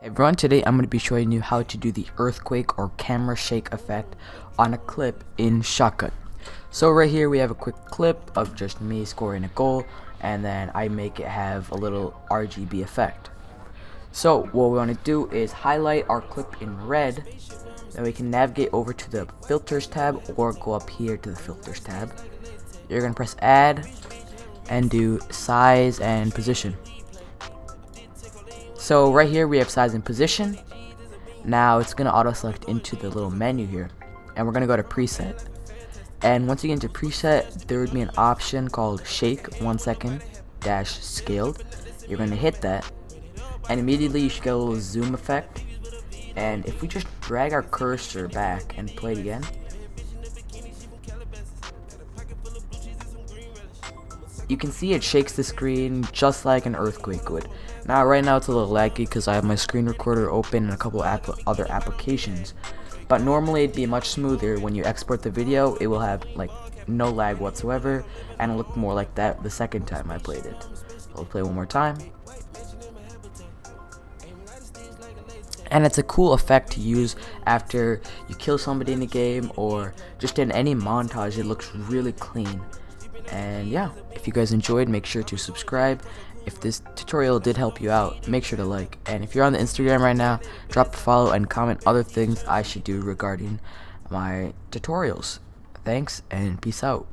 Everyone, today I'm going to be showing you how to do the earthquake or camera shake effect on a clip in Shotcut. So right here we have a quick clip of just me scoring a goal, and then I make it have a little RGB effect. So what we want to do is highlight our clip in red, then we can navigate over to the filters tab or go up here to the filters tab. You're going to press add and do size and position. So right here we have size and position. Now it's going to auto select into the little menu here, and we're going to go to preset. And once you get into preset, there would be an option called shake 1 second dash scaled. You're going to hit that, and immediately you should get a little zoom effect. And if we just drag our cursor back and play it again, you can see it shakes the screen just like an earthquake would. Now right now it's a little laggy because I have my screen recorder open and a couple other applications, but normally it'd be much smoother. When you export the video, it will have like no lag whatsoever, and it looked more like that the second time I played it. I'll play one more time. And it's a cool effect to use after you kill somebody in a game or just in any montage. It looks really clean. And yeah, if you guys enjoyed, make sure to subscribe. If this tutorial did help you out, make sure to like. And if you're on the Instagram right now, drop a follow and comment other things I should do regarding my tutorials. Thanks and peace out.